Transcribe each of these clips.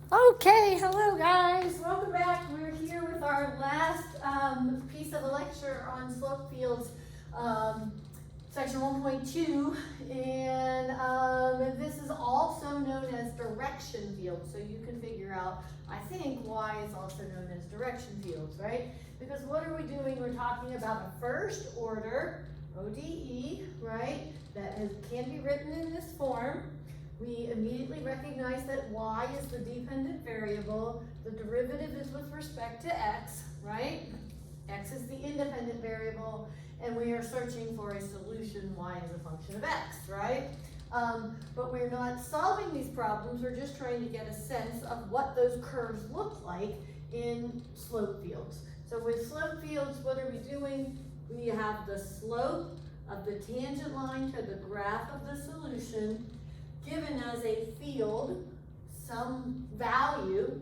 Okay, hello guys. Welcome back. We're here with our last piece of the lecture on slope fields, section 1.2, and this is also known as direction fields. So you can figure out, I think, why it's also known as direction fields, right? Because what are we doing? We're talking about a first order ODE, right? That can be written in this form. We immediately recognize that y is the dependent variable, the derivative is with respect to x, right? X is the independent variable, and we are searching for a solution, y is a function of x, right? But we're not solving these problems, we're just trying to get a sense of what those curves look like in slope fields. So with slope fields, what are we doing? We have the slope of the tangent line to the graph of the solution given as a field, some value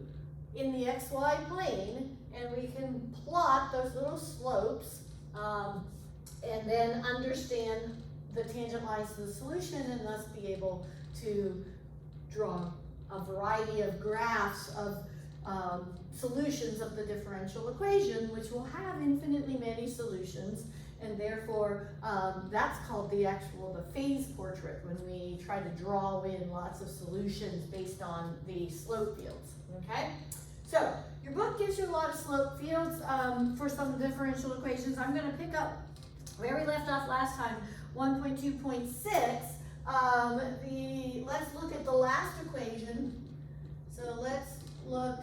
in the xy plane, and we can plot those little slopes and then understand the tangent lines to the solution and thus be able to draw a variety of graphs of solutions of the differential equation, which will have infinitely many solutions. And therefore, that's called the phase portrait, when we try to draw in lots of solutions based on the slope fields, okay? So, your book gives you a lot of slope fields for some differential equations. I'm gonna pick up where we left off last time, 1.2.6. Let's look at the last equation. So let's look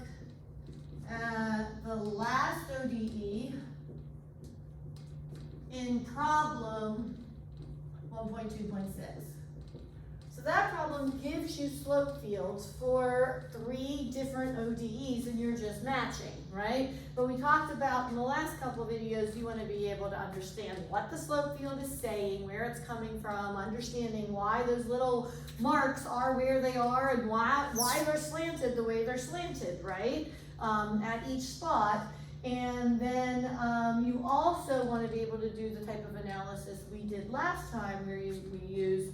at the last ODE in problem 1.2.6. So that problem gives you slope fields for 3 different ODEs and you're just matching, right? But we talked about in the last couple of videos, you want to be able to understand what the slope field is saying, where it's coming from, understanding why those little marks are where they are and why they're slanted the way they're slanted, right? At each spot. And then you also want to be able to do the type of analysis we did last time, where we use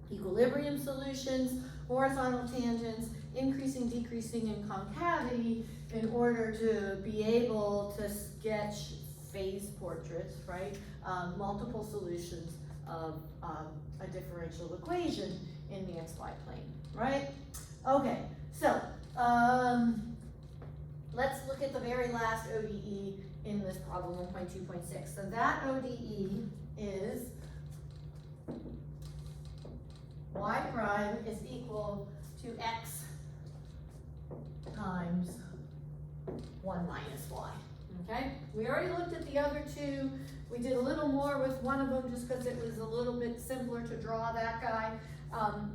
equilibrium solutions, horizontal tangents, increasing, decreasing, and concavity in order to be able to sketch phase portraits, right? Multiple solutions of a differential equation in the xy plane, right? Okay, so let's look at the very last ODE in this problem 1.2.6. So that ODE is y prime is equal to x times 1 minus y, okay? We already looked at the other two. We did a little more with one of them just because it was a little bit simpler to draw that guy.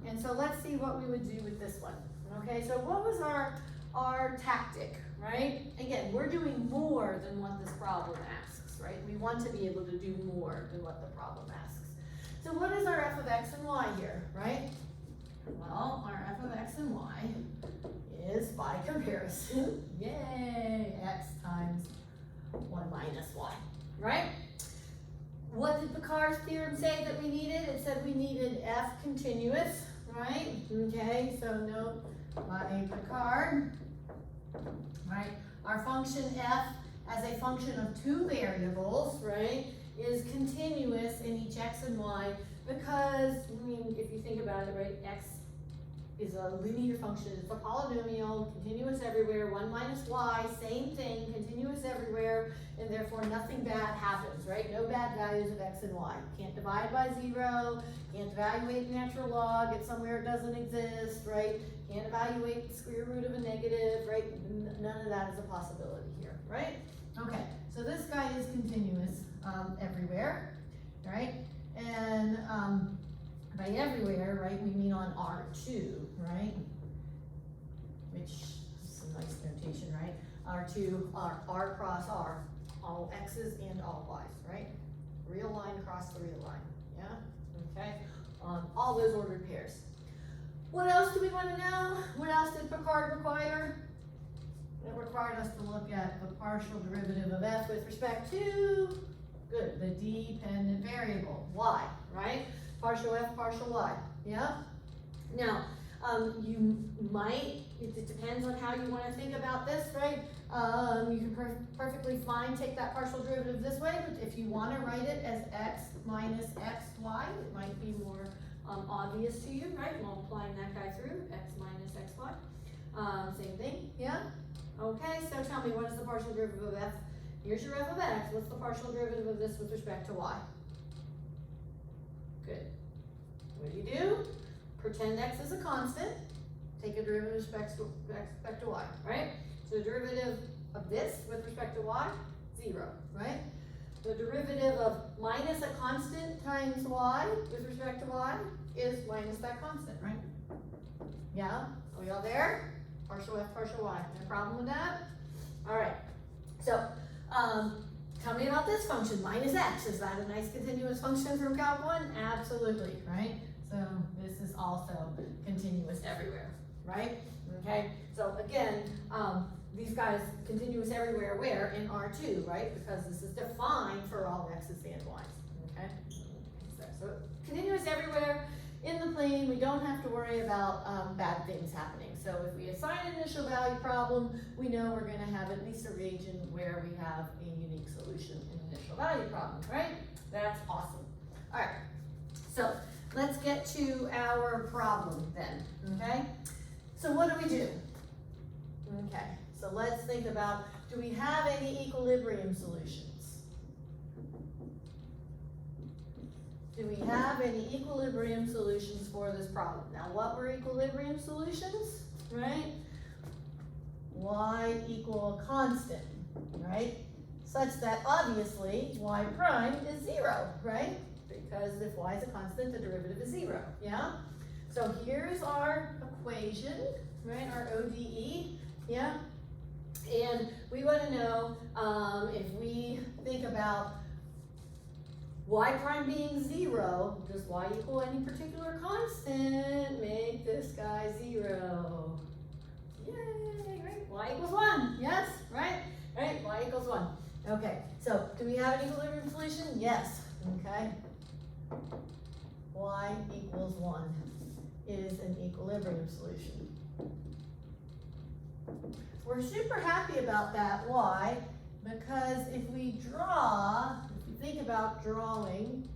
And so let's see what we would do with this one, okay? So what was our tactic, right? Again, we're doing more than what this problem asks, right? We want to be able to do more than what the problem asks. So what is our f of x and y here, right? Well, our f of x and y is, by comparison, yay, x times 1 minus y, right? What did Picard's theorem say that we needed? It said we needed f continuous, right? Okay, so note by Picard, right? Our function f as a function of 2 variables, right, is continuous in each x and y because, I mean, if you think about it, right, x is a linear function, it's a polynomial, continuous everywhere, 1 minus y, same thing, continuous everywhere, and therefore nothing bad happens, right? No bad values of x and y. Can't divide by 0, can't evaluate natural log, it's somewhere it doesn't exist, right? Can't evaluate the square root of a negative, right? None of that is a possibility here, right? Okay, so this guy is continuous everywhere, right? And by everywhere, right, we mean on R2, right? Which is a nice notation, right? R2 are R cross R, all X's and all Y's, right? Real line cross the real line, yeah? Okay, all those ordered pairs. What else do we want to know? What else did Picard require? It required us to look at the partial derivative of f with respect to, good, the dependent variable, y, right? Partial f, partial y, yeah? Now, you might, depends on how you want to think about this, right? You can perfectly fine take that partial derivative this way, but if you want to write it as x minus xy, it might be more obvious to you, right? Multiplying that guy through, x minus xy. Same thing, yeah? Okay, so tell me, what is the partial derivative of f? Here's your f of x. What's the partial derivative of this with respect to y? Good. What do? Pretend x is a constant. Take a derivative with respect to y, right? So the derivative of this with respect to y, 0, right? The derivative of minus a constant times y with respect to y is minus that constant, right? Yeah? Are we all there? Partial f, partial y. No problem with that? All right. So, tell me about this function, minus x. Is that a nice continuous function from Calc 1? Absolutely, right? So this is also continuous everywhere, right? Okay, so again, these guys continuous everywhere, where? In R2, right? Because this is defined for all x's and y's, okay? So continuous everywhere in the plane, we don't have to worry about bad things happening. So if we assign an initial value problem, we know we're gonna have at least a region where we have a unique solution in initial value problem, right? That's awesome. All right, so let's get to our problem then, okay? So what do? Okay, so let's think about, do we have any equilibrium solutions? Do we have any equilibrium solutions for this problem? Now, what were equilibrium solutions, right? Y equal a constant, right? Such that obviously y prime is 0, right? Because if y is a constant, the derivative is 0, yeah? So here's our equation, right, our ODE, yeah? And we want to know if we think about y prime being 0, does y equal any particular constant? Make this guy 0. Yay, right? Y equals 1, yes, right? Right, y equals 1. Okay, so do we have an equilibrium solution? Yes, okay. Y equals 1 is an equilibrium solution. We're super happy about that. Why? Because if we think about drawing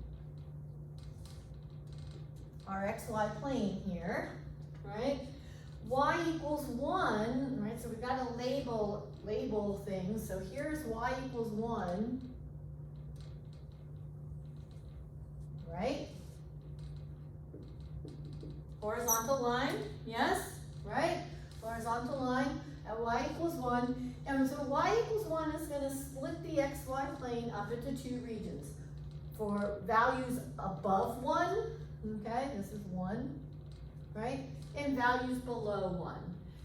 our xy plane here, right? Y equals 1, right? So we've got to label things. So here's y equals 1, right? Horizontal line, yes, right? Horizontal line at y equals 1. And so y equals 1 is going to split the xy plane up into 2 regions. For values above 1, okay, this is 1, right? And values below 1.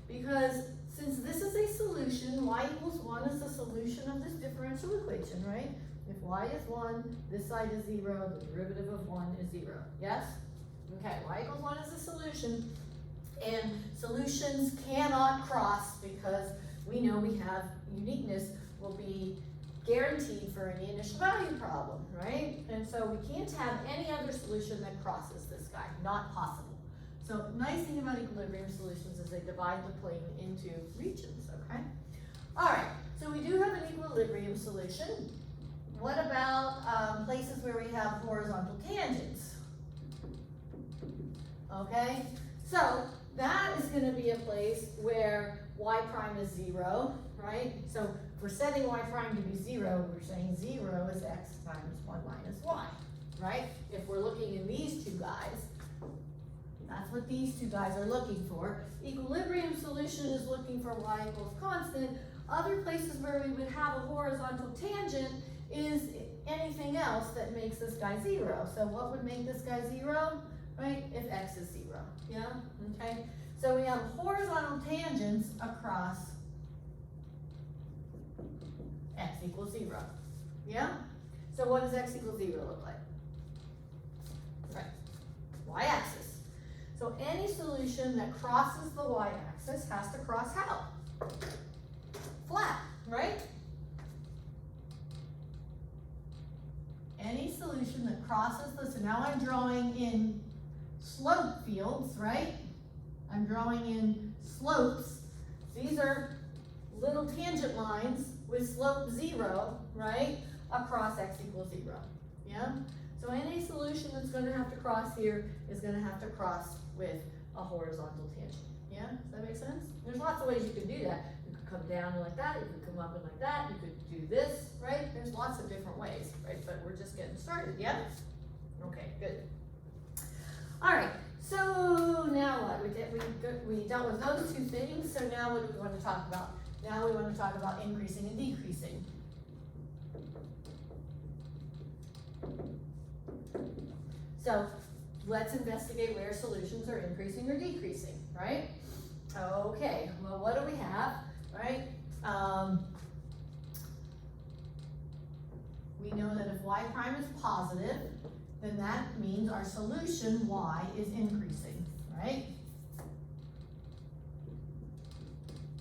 Because since this is a solution, y equals 1 is the solution of this differential equation, right? If y is 1, this side is 0, the derivative of 1 is 0. Yes? Okay, y equals 1 is a solution, and solutions cannot cross because we know we have uniqueness will be guaranteed for any initial value problem, right? And so we can't have any other solution that crosses this guy, not possible. So nice thing about equilibrium solutions is they divide the plane into regions, okay? All right, so we do have an equilibrium solution. What about places where we have horizontal tangents? Okay, so that is going to be a place where y prime is 0, right? So if we're setting y prime to be 0, we're saying 0 is x times 1 minus y, right? If we're looking in these two guys, that's what these two guys are looking for. Equilibrium solution is looking for y equals constant. Other places where we would have a horizontal tangent is anything else that makes this guy 0. So what would make this guy 0? Right, if x is 0, yeah, okay? So we have horizontal tangents across x equals 0, yeah? So what does x equals 0 look like? Right, y-axis. So any solution that crosses the y-axis has to cross how? Flat, right? Any solution that crosses the, so now I'm drawing in slope fields, right? I'm drawing in slopes. These are little tangent lines with slope 0, right, across x equals 0, yeah? So any solution that's going to have to cross here is going to have to cross with a horizontal tangent, yeah? Does that make sense? There's lots of ways you can do that. You could come down like that, you could come up and like that, you could do this, right? There's lots of different ways, right? But we're just getting started, yeah? Okay, good. All right, so now what? We dealt with those two things, so now what do we want to talk about? Now we want to talk about increasing and decreasing. So let's investigate where solutions are increasing or decreasing, right? Okay, well, what do we have, right? We know that if y prime is positive, then that means our solution y is increasing, right?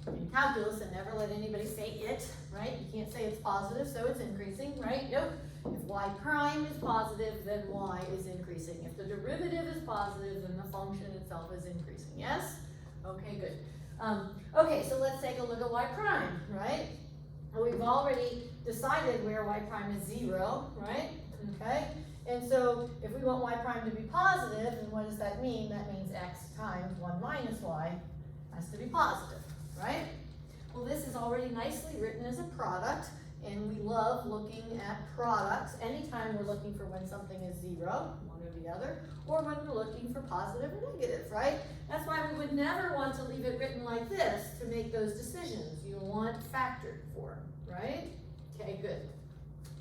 In calculus, and never let anybody say it, right? You can't say it's positive, so it's increasing, right? Nope. If y prime is positive, then y is increasing. If the derivative is positive, then the function itself is increasing, yes? Okay, good. Okay, so let's take a look at y prime, right? We've already decided where y prime is 0, right? Okay, and so if we want y prime to be positive, then what does that mean? That means x times 1 minus y has to be positive, right? Well, this is already nicely written as a product, and we love looking at products anytime we're looking for when something is 0, one or the other, or when we're looking for positive or negative, right? That's why we would never want to leave it written like this to make those decisions. You want factored form, right? Okay, good.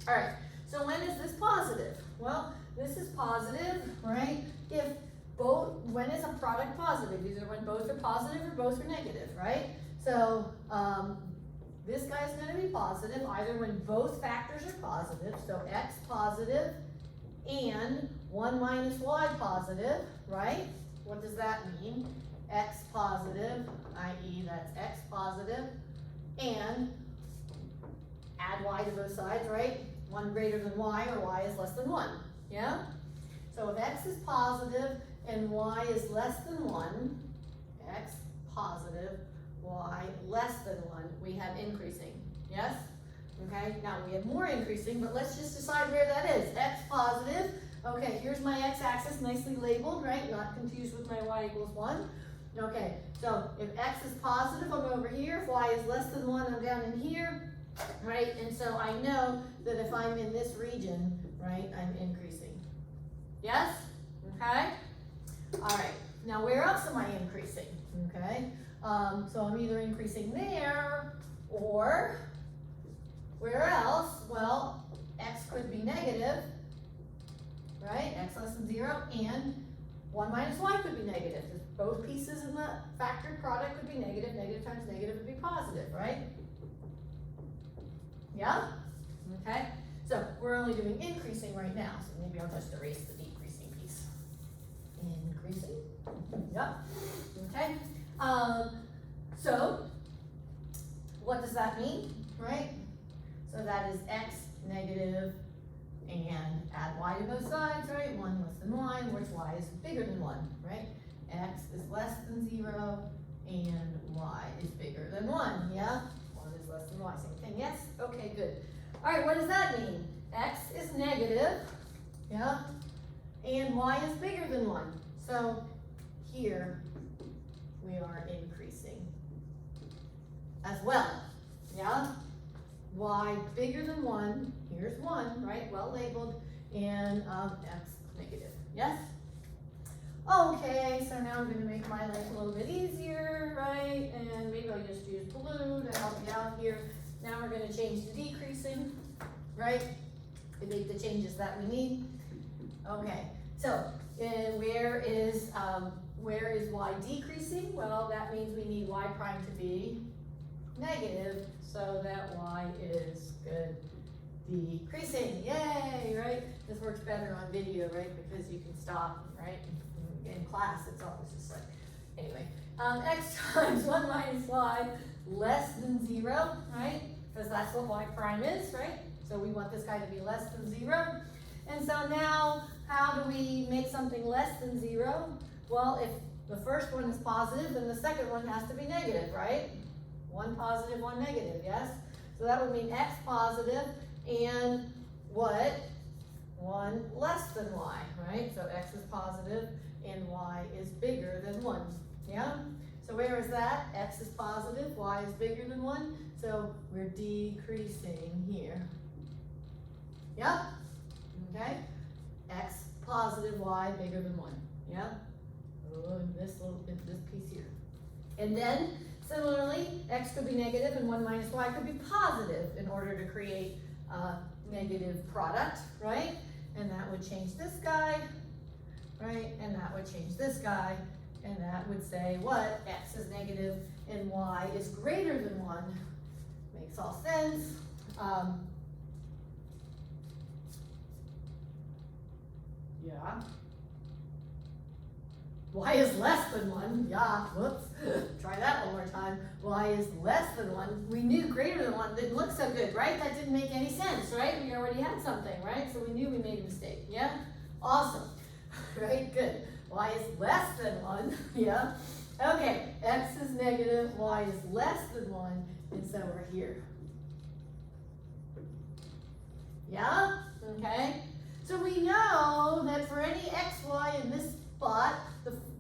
All right, so when is this positive? Well, this is positive, right? When is a product positive? Either when both are positive or both are negative, right? So this guy's going to be positive either when both factors are positive, so x positive and 1 minus y positive, right? What does that mean? X positive, i.e. that's x positive, and add y to both sides, right? 1 greater than y or y is less than 1, yeah? So if x is positive and y is less than 1, x positive, y less than 1, we have increasing, yes? Okay, now we have more increasing, but let's just decide where that is. X positive, okay, here's my x-axis nicely labeled, right? Not confused with my y equals 1. Okay, so if x is positive, I'm over here. If y is less than 1, I'm down in here, right? And so I know that if I'm in this region, right, I'm increasing. Yes? Okay? All right, now where else am I increasing? Okay, so I'm either increasing there or where else? Well, x could be negative, right? X less than 0, and 1 minus y could be negative. Both pieces in the factored product could be negative. Negative times negative would be positive, right? Yeah? Okay, so we're only doing increasing right now, so maybe I'll just erase the decreasing piece. Increasing, yeah, okay. So what does that mean, right? So that is x negative and add y to both sides, right? 1 less than y, which y is bigger than 1, right? X is less than 0 and y is bigger than 1, yeah? 1 is less than y, same thing, yes? Okay, good. All right, what does that mean? X is negative, yeah? And y is bigger than 1. So here we are increasing as well, yeah? Y bigger than 1, here's 1, right? Well labeled, and x negative, yes? Okay, so now I'm going to make my life a little bit easier, right? And maybe I'll just use blue to help me out here. Now we're going to change to decreasing, right? To make the changes that we need. Okay, so where is y decreasing? Well, that means we need y prime to be negative so that y is good decreasing. Yay, right? This works better on video, right? Because you can stop, right? In class, it's always just like, anyway. X times 1 minus y less than 0, right? Because that's what y prime is, right? So we want this guy to be less than 0. And so now, how do we make something less than 0? Well, if the first one is positive, then the second one has to be negative, right? One positive, one negative, yes? So that would mean x positive and what? 1 less than y, right? So x is positive and y is bigger than 1, yeah? So where is that? X is positive, y is bigger than 1, so we're decreasing here. Yep, okay? X positive, y bigger than 1, yeah? Oh, and this piece here. And then, similarly, x could be negative and 1 minus y could be positive in order to create a negative product, right? And that would change this guy, right? And that would change this guy, and that would say what? X is negative and y is greater than 1. Makes all sense. Yeah. Y is less than 1. Yeah, whoops. Try that one more time. Y is less than 1. We knew greater than 1 didn't look so good, right? That didn't make any sense, right? We already had something, right? So we knew we made a mistake. Yeah? Awesome. Right? Good. Y is less than 1. Yeah? Okay. X is negative. Y is less than 1. And so we're here. Yeah? Okay. So we know that for any x, y in this spot,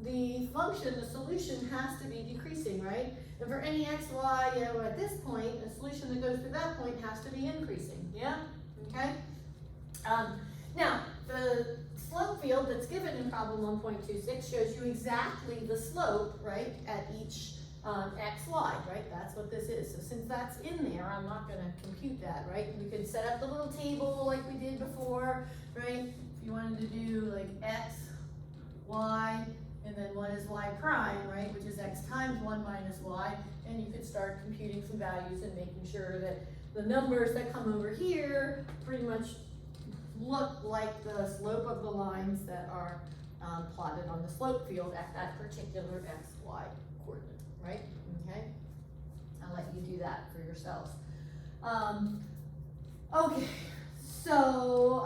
the function, the solution has to be decreasing, right? And for any x, y, at this point, the solution that goes through that point has to be increasing, yeah? Okay? Now, the slope field that's given in problem 1.26 shows you exactly the slope, right, at each x, y, right? That's what this is. So since that's in there, I'm not going to compute that, right? We could set up the little table like we did before, right? If you wanted to do like x, y, and then what is y prime, right? Which is x times 1 minus y. And you could start computing some values and making sure that the numbers that come over here pretty much look like the slope of the lines that are plotted on the slope field at that particular x, y coordinate, right? Okay? I'll let you do that for yourselves. Okay, so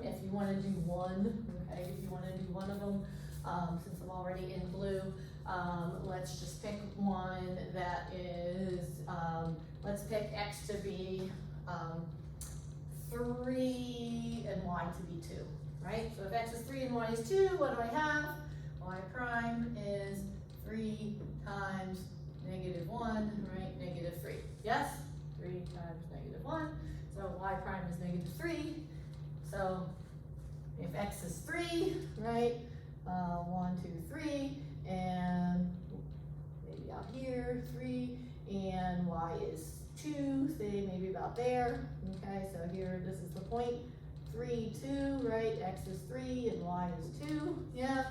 if you want to do one, okay, if you want to do one of them, since I'm already in blue, let's just pick one that is, let's pick x to be 3 and y to be 2, right? So if x is 3 and y is 2, what do I have? Y prime is 3 times negative 1, right? Negative 3. Yes? 3 times negative 1. So y prime is negative 3. So if x is 3, right? 1, 2, 3, and maybe out here, 3, and y is 2, say maybe about there. Okay, so here, this is the point, 3, 2, right? X is 3 and y is 2, yeah?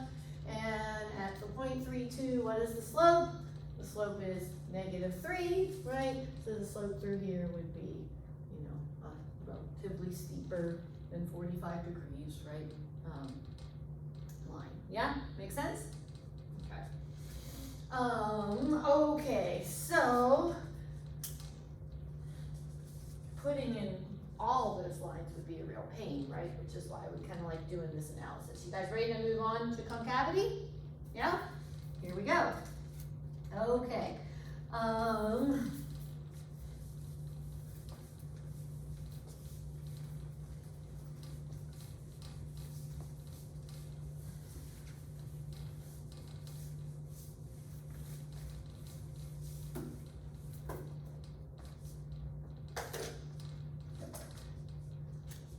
And at the point 3, 2, what is the slope? The slope is negative 3, right? So the slope through here would be, you know, relatively steeper than 45 degrees, right? Line. Yeah? Make sense? Okay. Okay, so putting in all those lines would be a real pain, right? Which is why we kind of like doing this analysis. You guys ready to move on to concavity? Yeah? Here we go. Okay.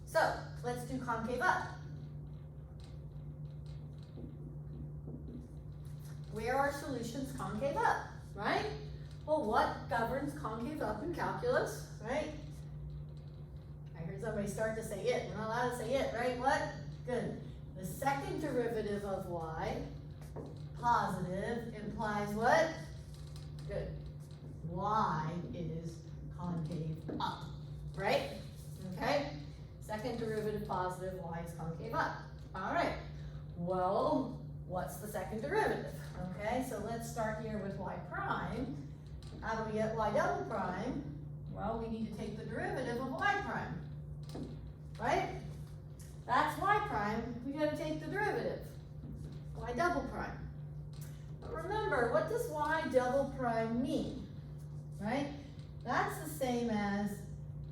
So let's do concave up. Where are solutions concave up, right? Well, what governs concave up in calculus, right? I heard somebody start to say it. We're not allowed to say it, right? What? Good. The second derivative of y, positive, implies what? Good. Y is concave up, right? Okay? Second derivative positive, y is concave up. All right. Well, what's the second derivative? Okay, so let's start here with y prime. How do we get y double prime? Well, we need to take the derivative of y prime, right? That's y prime. We got to take the derivative, y double prime. But remember, what does y double prime mean? right? That's the same as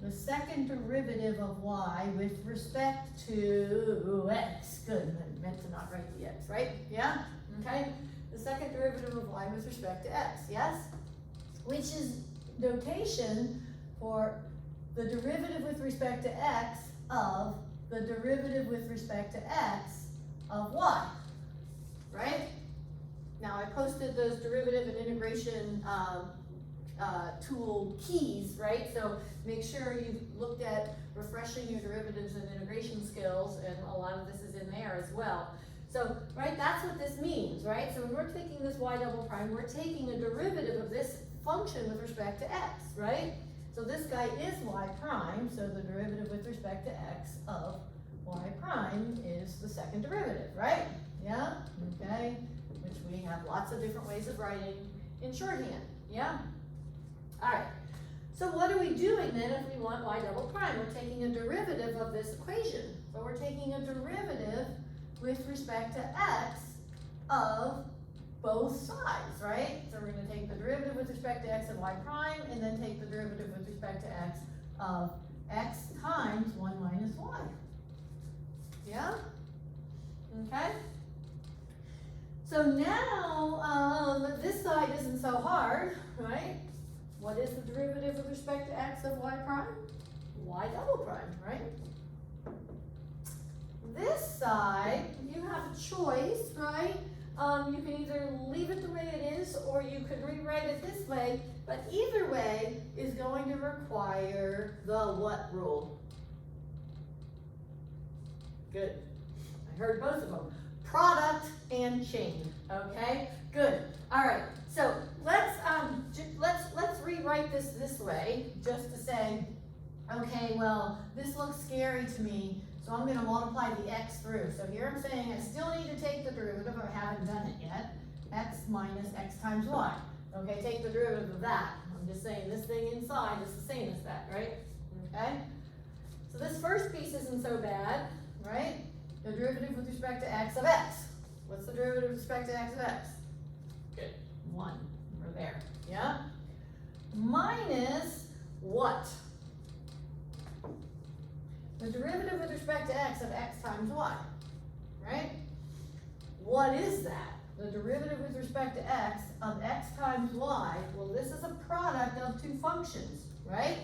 the second derivative of y with respect to x. Good, I meant to not write the x, right? Yeah? Okay? The second derivative of y with respect to x, yes? Which is notation for the derivative with respect to x of the derivative with respect to x of y, right? Now I posted those derivative and integration tool keys, right? So make sure you've looked at refreshing your derivatives and integration skills, and a lot of this is in there as well. So, right, that's what this means, right? So when we're taking this y double prime, we're taking a derivative of this function with respect to x, right? So this guy is y prime, so the derivative with respect to x of y prime is the second derivative, right? Yeah, okay, which we have lots of different ways of writing in shorthand, yeah? All right, so what are we doing then if we want y double prime? We're taking a derivative of this equation. So we're taking a derivative with respect to x of both sides, right? So we're going to take the derivative with respect to x of y prime, and then take the derivative with respect to x of x times 1 minus y. Yeah? Okay? So now, this side isn't so hard, right? What is the derivative with respect to x of y prime? Y double prime, right? This side, you have a choice, right? You can either leave it the way it is, or you could rewrite it this way, but either way is going to require the what rule? Good. I heard both of them. Product and chain, okay? Good. All right, so let's rewrite this way, just to say, okay, well, this looks scary to me, so I'm going to multiply the x through. So here I'm saying I still need to take the derivative, I haven't done it yet, x minus x times y. Okay, take the derivative of that. I'm just saying this thing inside is the same as that, right? Okay? So this first piece isn't so bad, right? The derivative with respect to x of x. What's the derivative with respect to x of x? Good. 1. We're there. Yeah? Minus what? The derivative with respect to x of x times y, right? What is that? The derivative with respect to x of x times y, well, this is a product of two functions, right?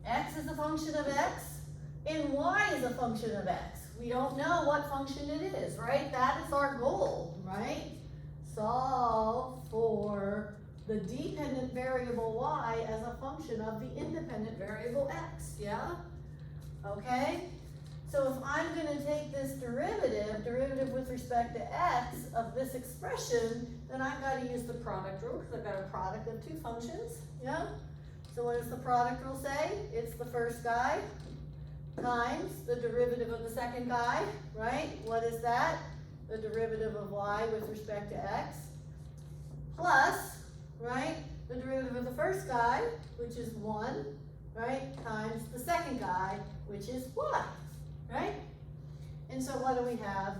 X is a function of x, and y is a function of x. We don't know what function it is, right? That is our goal, right? Solve for the dependent variable y as a function of the independent variable x, yeah? Okay? So if I'm going to take this derivative with respect to x of this expression, then I've got to use the product rule, because I've got a product of two functions, yeah? So what does the product rule say? It's the first guy times the derivative of the second guy, right? What is that? The derivative of y with respect to x, plus, right, the derivative of the first guy, which is 1, right, times the second guy, which is y, right? And so what do we have?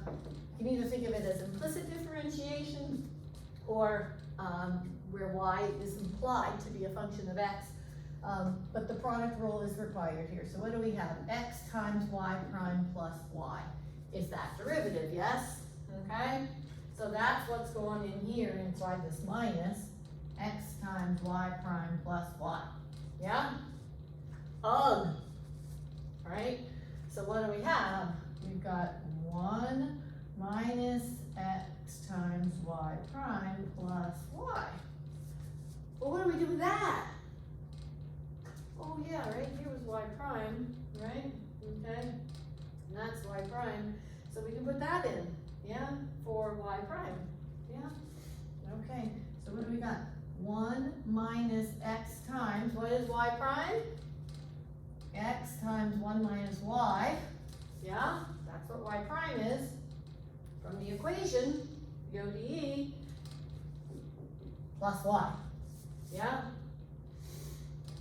You can either think of it as implicit differentiation, or where y is implied to be a function of x, but the product rule is required here. So what do we have? X times y prime plus y is that derivative, yes? Okay? So that's what's going in here inside this minus x times y prime plus y. Yeah? Ugh. Right? So what do we have? We've got 1 minus x times y prime plus y. Well, what do we do with that? Oh yeah, right here was y prime, right? Okay, and that's y prime. So we can put that in, yeah, for y prime, yeah? Okay, so what do we got? 1 minus x times, what is y prime? X times 1 minus y, yeah? That's what y prime is from the equation, ODE, plus y, yeah?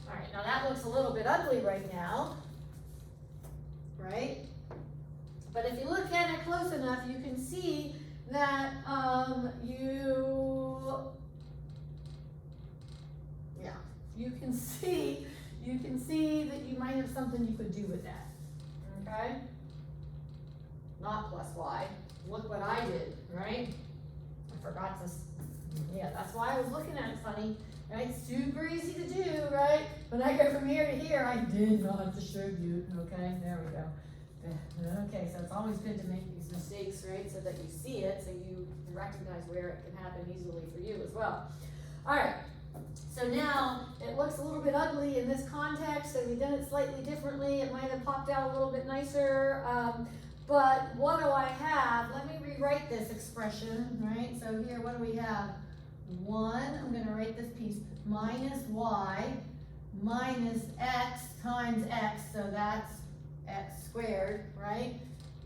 All right, now that looks a little bit ugly right now, right? But if you look at it close enough, you can see that you can see that you might have something you could do with that, okay? Not plus y, look what I did, right? I forgot to, yeah, that's why I was looking at it funny, right? Super easy to do, right? When I go from here to here, I did not distribute, okay? There we go. Okay, so it's always good to make these mistakes, right? So that you see it, so you recognize where it can happen easily for you as well. All right, so now it looks a little bit ugly in this context, and we did it slightly differently. It might have popped out a little bit nicer, but what do I have? Let me rewrite this expression, right? So here, what do we have? 1, I'm going to write this piece, minus y minus x times x, so that's x squared, right?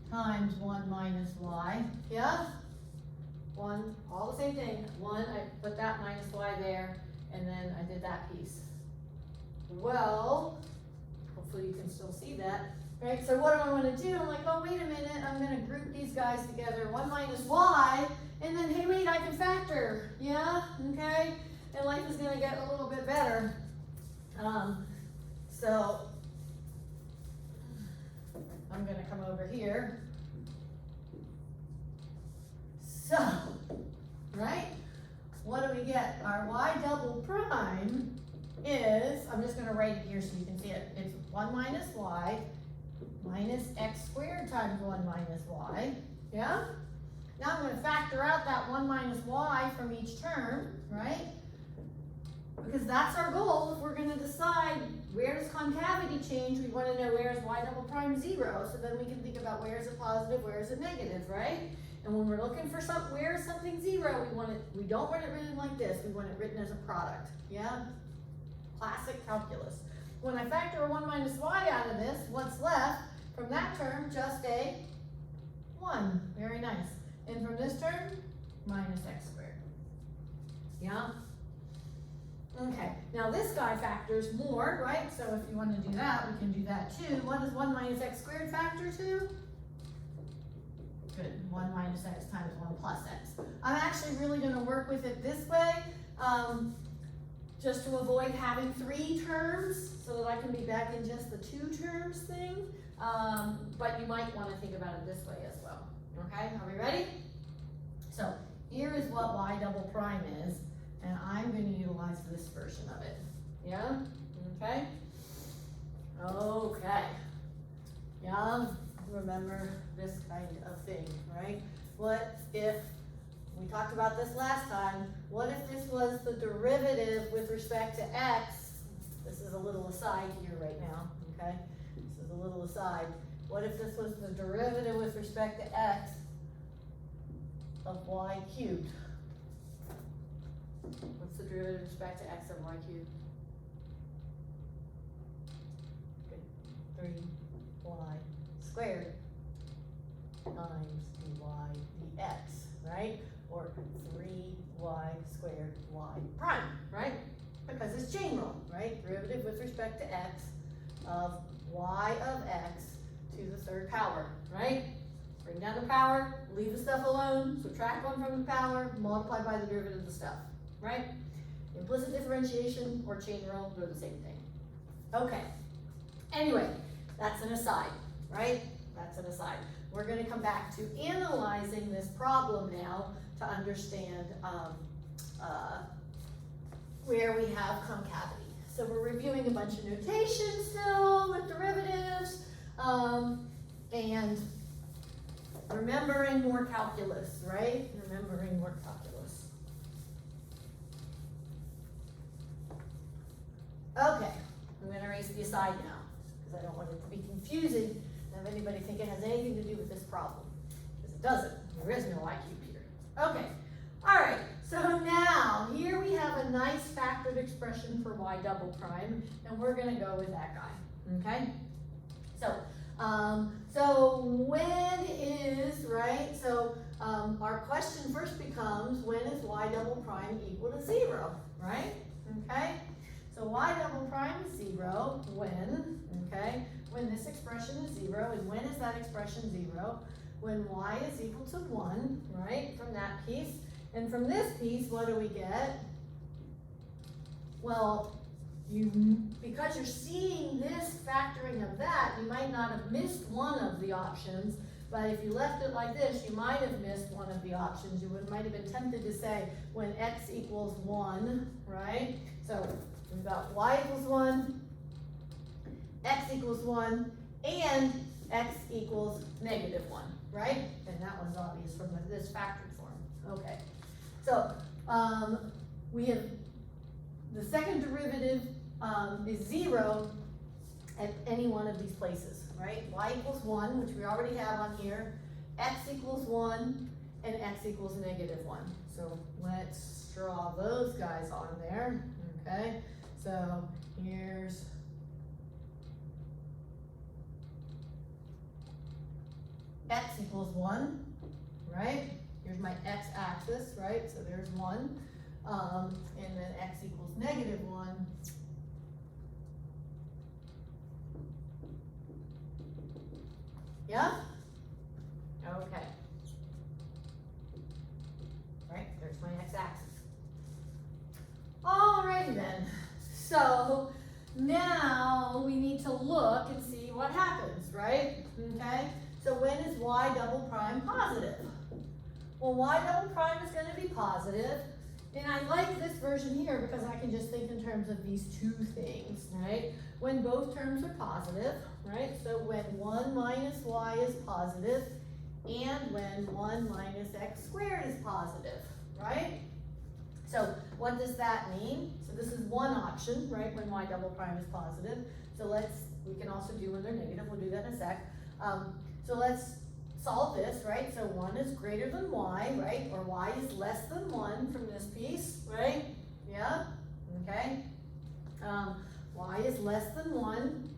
Times 1 minus y, yeah? 1, all the same thing. 1, I put that minus y there, and then I did that piece. Well, hopefully you can still see that, right? So what do I want to do? I'm like, oh, wait a minute, I'm going to group these guys together, 1 minus y, and then, hey, wait, I can factor, yeah? Okay? And life is going to get a little bit better. So I'm going to come over here. So, right? What do we get? Our y double prime is, I'm just going to write it here so you can see it. It's 1 minus y minus x squared times 1 minus y. Yeah? Now I'm going to factor out that 1 minus y from each term, right? Because that's our goal. If we're going to decide where does concavity change, we want to know where is y double prime 0, so then we can think about where is it positive, where is it negative, right? And when we're looking for where is something 0, we don't want it written like this. We want it written as a product, yeah? Classic calculus. When I factor a 1 minus y out of this, what's left from that term? Just a 1. Very nice. And from this term, minus x squared. Yeah? Okay, now this guy factors more, right? So if you want to do that, we can do that too. What does 1 minus x squared factor to? Good, 1 minus x times 1 plus x. I'm actually really going to work with it this way, just to avoid having 3 terms, so that I can be back in just the 2 terms thing. But you might want to think about it this way as well. Okay, are we ready? So here is what y double prime is. And I'm going to utilize this version of it. Yeah? Okay? Okay. Yeah? Remember this kind of thing, right? What if, we talked about this last time, what if this was the derivative with respect to x? This is a little aside here right now, okay? This is a little aside. What if this was the derivative with respect to x of y cubed? What's the derivative with respect to x of y cubed? Good. 3y squared times dy dx, right? Or 3y squared y prime, right? Because it's chain rule, right? Derivative with respect to x of y of x to the 3rd power, right? Bring down the power, leave the stuff alone, subtract 1 from the power, multiply by the derivative of the stuff. Right? Implicit differentiation or chain rule, they're the same thing. Okay. Anyway, that's an aside, right? That's an aside. We're going to come back to analyzing this problem now to understand where we have concavity. So we're reviewing a bunch of notation still with derivatives and remembering more calculus, right? Remembering more calculus. Okay, I'm going to erase the aside now because I don't want it to be confusing and have anybody think it has anything to do with this problem, because it doesn't. There is no y cubed here. Okay, all right, so now here we have a nice factored expression for y double prime, and we're going to go with that guy, okay? So, when is, right, so our question first becomes, when is y double prime equal to 0, right? Okay? So y double prime is 0 when, okay, when this expression is 0, and when is that expression 0? When y is equal to 1, right, from that piece. And from this piece, what do we get? Well, because you're seeing this factoring of that, you might not have missed one of the options, but if you left it like this, you might have missed one of the options. You might have been tempted to say when x equals 1, right? So we've got y equals 1, x equals 1, and x equals -1, right? And that one's obvious from this factored form. Okay, so we have the second derivative is 0 at any one of these places, right? Y equals 1, which we already have on here, x equals 1, and x equals -1. So let's draw those guys on there, okay? So here's x equals 1, right? Here's my x-axis, right? So there's 1, and then x equals -1. Yeah? Okay. Right, there's my x-axis. Alrighty then. So now we need to look and see what happens, right? Okay? So when is y double prime positive? Well, y double prime is going to be positive. And I like this version here because I can just think in terms of these two things, right? When both terms are positive, right? So when 1 minus y is positive and when 1 minus x squared is positive, right? So what does that mean? So this is one option, right? When y double prime is positive. So we can also do when they're negative. We'll do that in a sec. So let's solve this, right? So 1 is greater than y, right? Or y is less than 1 from this piece, right? Yeah? Okay. Y is less than 1.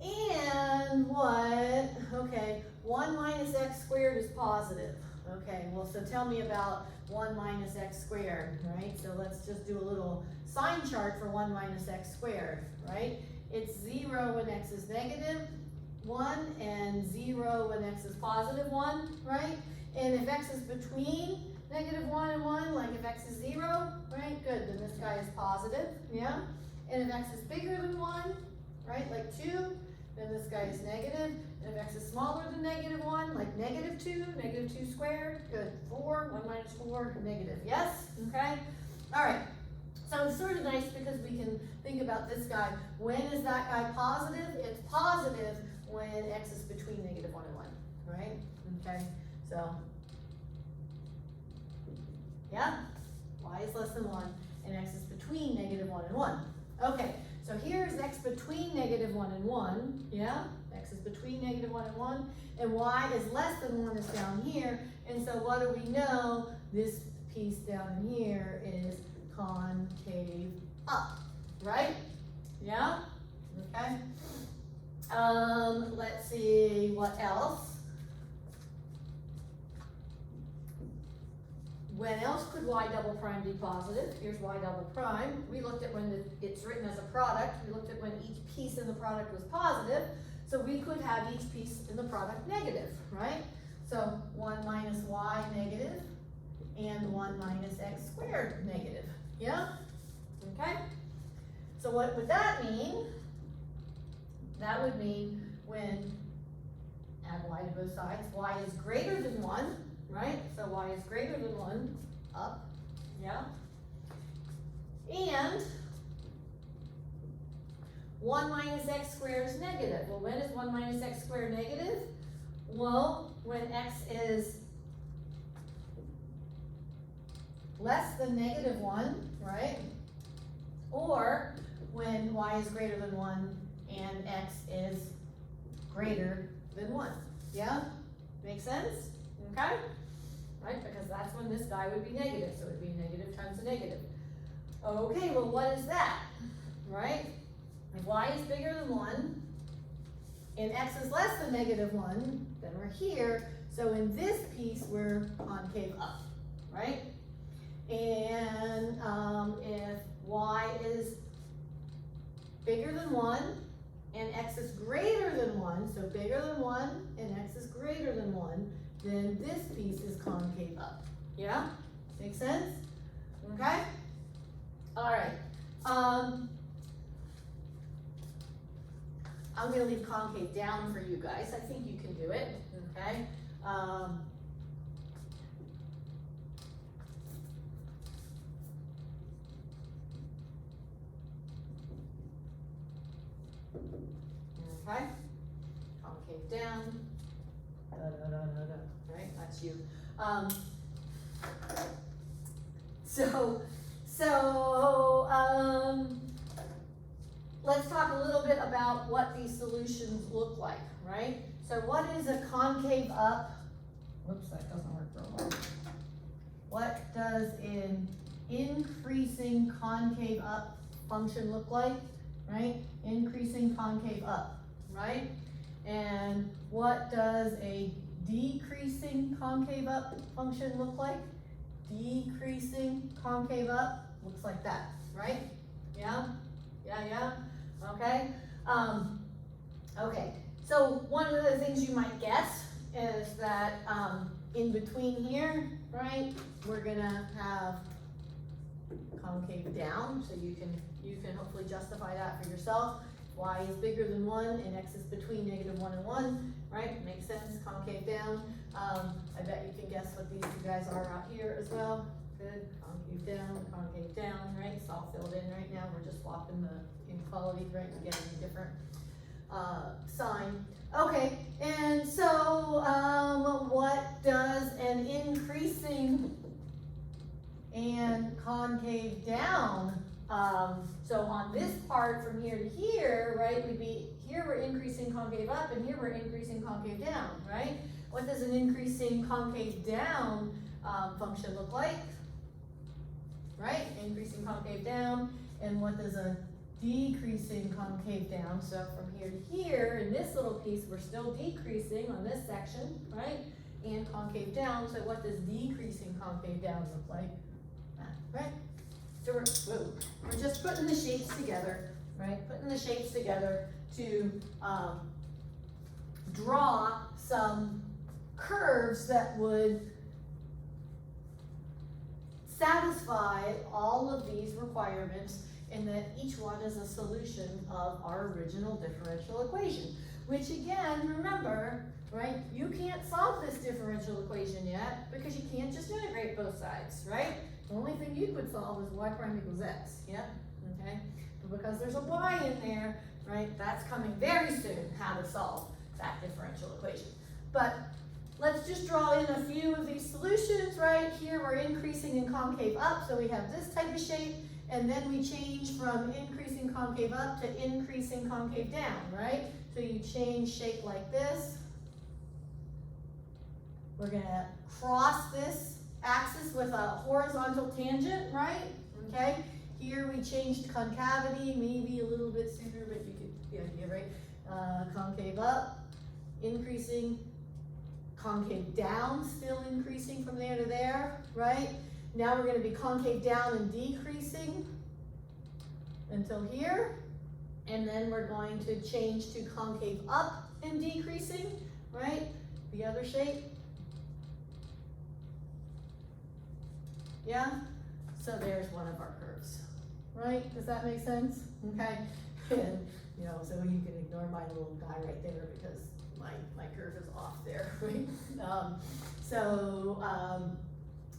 And what? Okay, 1 minus x squared is positive. Okay, well, so tell me about 1 minus x squared, right? So let's just do a little sign chart for 1 minus x squared, right? It's 0 when x is -1 and 0 when x is +1, right? And if x is between -1 and 1, like if x is 0, right, good, then this guy is positive, yeah? And if x is bigger than 1, right, like 2, then this guy is negative. And if x is smaller than -1, like -2 squared, good, 4, 1 minus 4, negative, yes? Okay, all right. So it's sort of nice because we can think about this guy. When is that guy positive? It's positive when x is between -1 and 1, right? Okay, so, yeah, y is less than 1, and x is between -1 and 1. Okay, so here's x between -1 and 1, yeah? X is between -1 and 1, and y is less than 1 is down here, and so what do we know? This piece down here is concave up, right? Yeah? Okay. Let's see, what else? When else could y double prime be positive? Here's y double prime. We looked at when it's written as a product. We looked at when each piece in the product was positive. So we could have each piece in the product negative, right? So 1 minus y negative and 1 minus x squared negative. Yeah? Okay? So what would that mean? That would mean when, add y to both sides, y is greater than 1, right? So y is greater than 1, up, yeah? And 1 minus x squared is negative. Well, when is 1 minus x squared negative? Well, when x is less than -1, right? Or when y is greater than 1 and x is greater than 1. Yeah? Make sense? Okay? Right? Because that's when this guy would be negative. So it would be negative times a negative. Okay, well, what is that? Right? If y is bigger than 1 and x is less than -1, then we're here. So in this piece, we're concave up, right? And if y is bigger than 1 and x is greater than 1, so bigger than 1 and x is greater than 1, then this piece is concave up. Yeah? Make sense? Okay? All right. I'm gonna leave concave down for you guys. I think you can do it, okay? Okay, concave down, right, that's you. Let's talk a little bit about what these solutions look like, right? So what is a concave up? Whoops, that doesn't work real well. What does an increasing concave up function look like, right? Increasing concave up, right? And what does a decreasing concave up function look like? Decreasing concave up looks like that, right? Yeah, okay. Okay, so one of the things you might guess is that in between here, right, we're gonna have concave down, so you can hopefully justify that for yourself. Y is bigger than 1 and X is between -1 and 1, right? Makes sense, concave down. I bet you can guess what these two guys are out here as well. Good, concave down, right? It's all filled in right now. We're just swapping the inequality, right? We're getting a different sign. Okay, and so what does an increasing and concave down, so on this part from here to here, right, we'd be, here we're increasing concave up and here we're increasing concave down, right? What does an increasing concave down function look like? Right, increasing concave down, and what does a decreasing concave down? So from here to here, in this little piece, we're still decreasing on this section, right? And concave down, so what does decreasing concave down look like? Right? So we're just putting the shapes together, right? Putting the shapes together to draw some curves that would satisfy all of these requirements, and that each one is a solution of our original differential equation. Which again, remember, right, you can't solve this differential equation yet because you can't just integrate both sides, right? The only thing you could solve is y prime equals x, yeah? Okay? But because there's a y in there, right, that's coming very soon, how to solve that differential equation. But let's just draw in a few of these solutions, right? Here we're increasing in concave up, so we have this type of shape, and then we change from increasing concave up to increasing concave down, right? So you change shape like this. We're gonna cross this axis with a horizontal tangent, right? Okay, here we changed concavity, maybe a little bit sooner, but you could, yeah, right? Concave up, increasing, concave down, still increasing from there to there, right? Now we're going to be concave down and decreasing until here, and then we're going to change to concave up and decreasing, right? The other shape. Yeah? So there's one of our curves, right? Does that make sense? Okay. And, you know, so you can ignore my little guy right there because my curve is off there, right?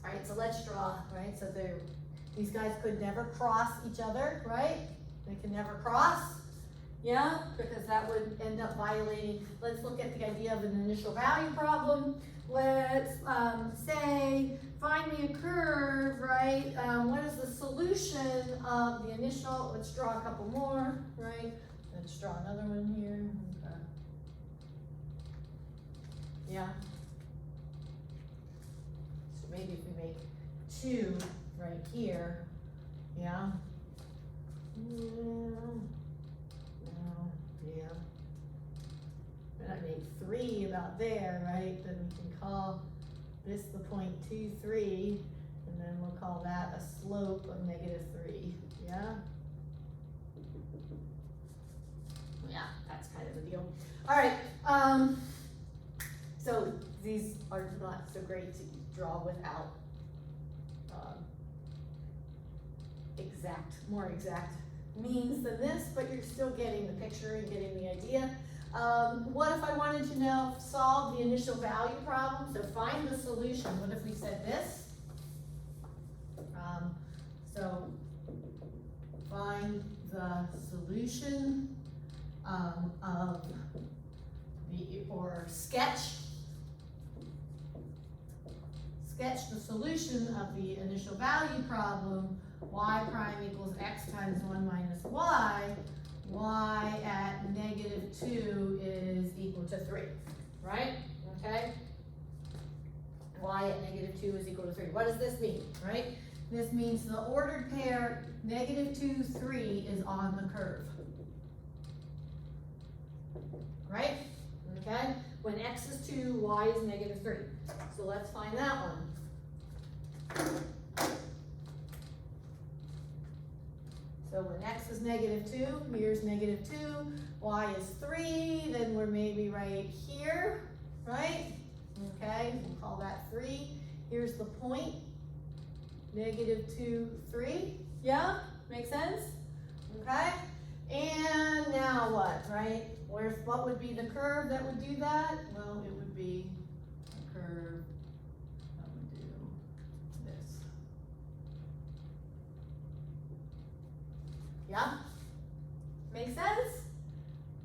All right, so let's draw, right? So these guys could never cross each other, right? They can never cross, yeah? Because that would end up violating, let's look at the idea of an initial value problem. Let's say, find me a curve, right? What is the solution of the initial, let's draw a couple more, right? Let's draw another one here, okay. Yeah. So maybe if we make 2 right here, yeah. No, yeah. And I made 3 about there, right? Then we can call this the point 2, 3, and then we'll call that a slope of -3, yeah? Yeah, that's kind of the deal. All right, so these are not so great to draw without more exact means than this, but you're still getting the picture and getting the idea. What if I wanted to know, solve the initial value problem? So find the solution. What if we said this? So find the solution of the, or sketch the solution of the initial value problem, y prime equals x times 1 minus y at -2 is equal to 3, right? Okay? Y at -2 is equal to 3. What does this mean, right? This means the ordered pair -2, 3 is on the curve, right? Okay? When x is 2, y is -3. So let's find that one. So when x is -2, here's -2, y is 3, then we're maybe right here, right? Okay, we'll call that 3. Here's the point, -2, 3. Yeah, make sense? Okay, and now what, right? What would be the curve that would do that? Well, it would be a curve that would do this. Yeah? Make sense?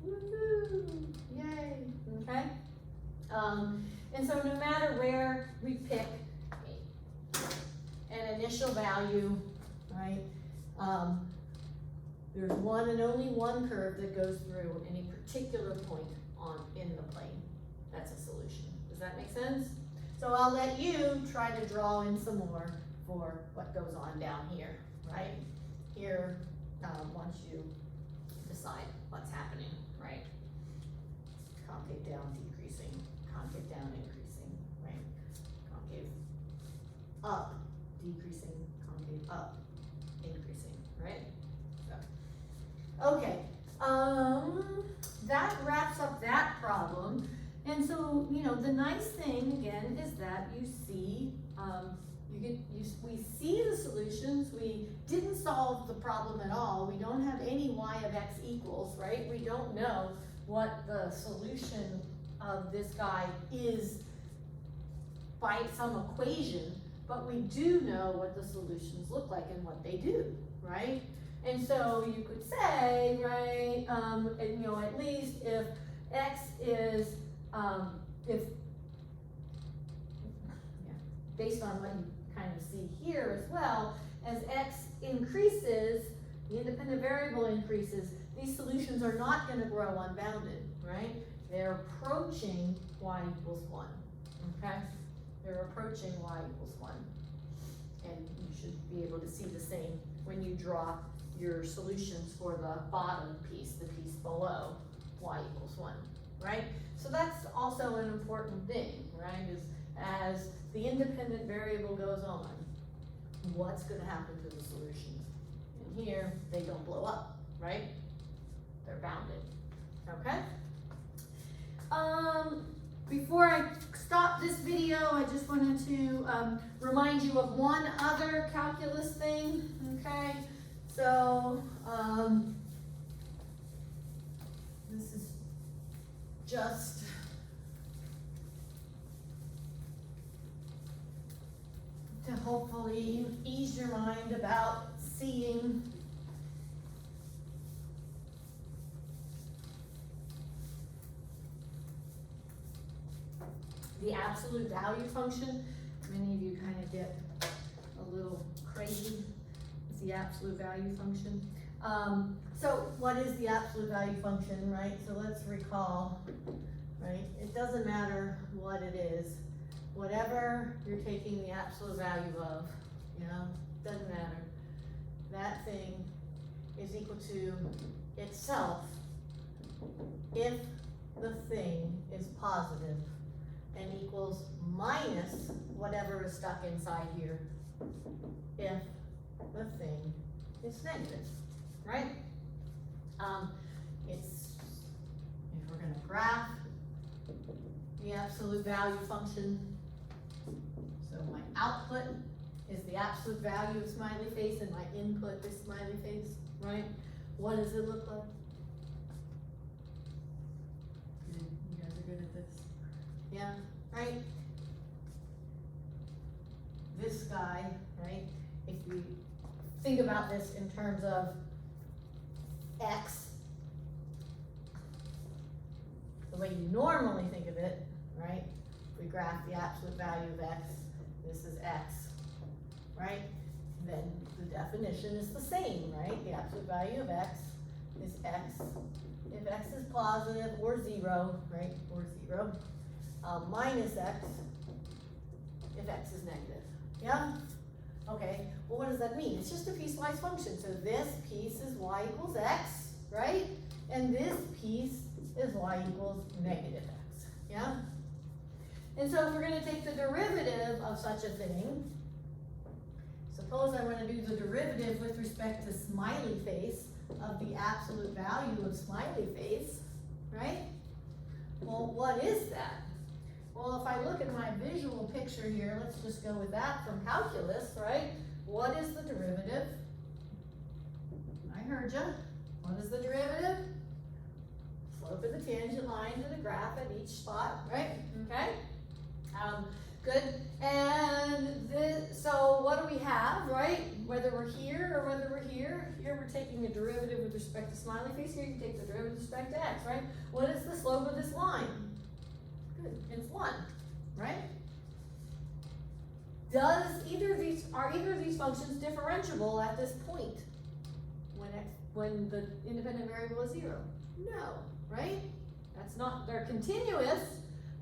Woohoo! Yay! Okay? And so no matter where we pick an initial value, right? There's one and only one curve that goes through any particular point in the plane. That's a solution. Does that make sense? So I'll let you try to draw in some more for what goes on down here, right? Here, once you decide what's happening, right? Concave down, decreasing, concave down, increasing, right? Concave up, decreasing, concave up, increasing, right? So, okay, that wraps up that problem. And so, you know, the nice thing again is that you see, we see the solutions. We didn't solve the problem at all. We don't have any y of x equals, right? We don't know what the solution of this guy is by some equation, but we do know what the solutions look like and what they do, right? And so you could say, right, and, you know, at least if x is, based on what you kind of see here as well, as x increases, the independent variable increases, these solutions are not going to grow unbounded, right? They're approaching y equals 1, okay? They're approaching y equals 1. And you should be able to see the same when you draw your solutions for the bottom piece, the piece below y equals 1, right? So that's also an important thing, right? Is as the independent variable goes on, what's going to happen to the solutions? And here, they don't blow up, right? They're bounded, okay? Before I stop this video, I just wanted to remind you of one other calculus thing, okay? So, this is just to hopefully ease your mind about seeing the absolute value function. Many of you kind of get a little crazy with the absolute value function. So what is the absolute value function, right? So let's recall, right? It doesn't matter what it is. Whatever you're taking the absolute value of, you know, doesn't matter. That thing is equal to itself if the thing is positive and equals minus whatever is stuck inside here if the thing is negative, right? If we're going to graph the absolute value function, so my output is the absolute value of smiley face and my input is smiley face, right? what does it look like? Good. You guys are good at this. Yeah, right? This guy, right? If we think about this in terms of x, the way you normally think of it, right? If we graph the absolute value of x, this is x, right? Then the definition is the same, right? The absolute value of x is x. If x is positive or 0, right? Or 0, minus x if x is negative. Yeah? Okay, well what does that mean? It's just a piecewise function. So this piece is y equals x, right? And this piece is y equals negative x. Yeah? And so if we're going to take the derivative of such a thing, suppose I want to do the derivative with respect to smiley face of the absolute value of smiley face, right? Well, what is that? Well, if I look at my visual picture here, let's just go with that from calculus, right? What is the derivative? I heard you. What is the derivative? Slope of the tangent line to the graph at each spot, right? Okay. Good. And so what do we have, right? Whether we're here or whether we're here, here we're taking the derivative with respect to smiley face. Here you take the derivative with respect to x, right? What is the slope of this line? Good. It's 1, right? Are either of these functions differentiable at this point when the independent variable is 0? No, right? That's not, they're continuous,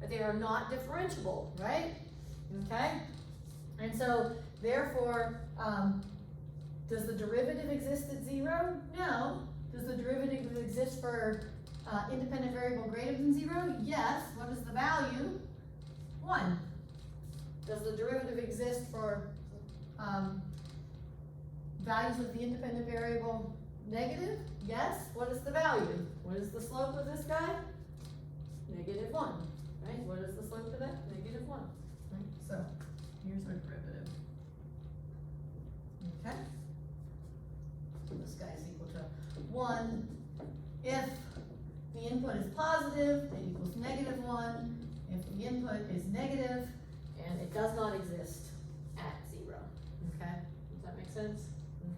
but they are not differentiable, right? Okay? And so, therefore, does the derivative exist at 0? No. Does the derivative exist for independent variable greater than 0? Yes. What is the value? 1. Does the derivative exist for values of the independent variable negative? Yes. What is the value? What is the slope of this guy? Negative 1. Right? What is the slope of that? Negative 1. Right? So, here's our derivative. Okay? So this guy is equal to 1. If the input is positive, it equals negative 1. If the input is negative, and it does not exist at 0. Okay? Does that make sense?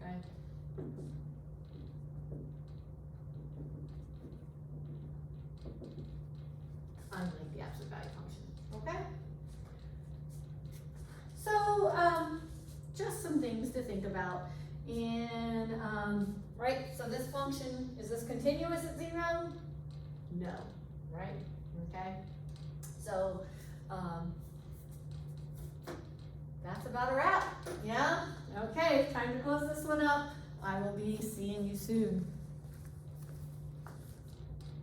Okay? Unlike the absolute value function. Okay? So, just some things to think about. Right, so this function, is this continuous at 0? No, right? Okay? So, that's about a wrap. Yeah? Okay, time to close this one up. I will be seeing you soon.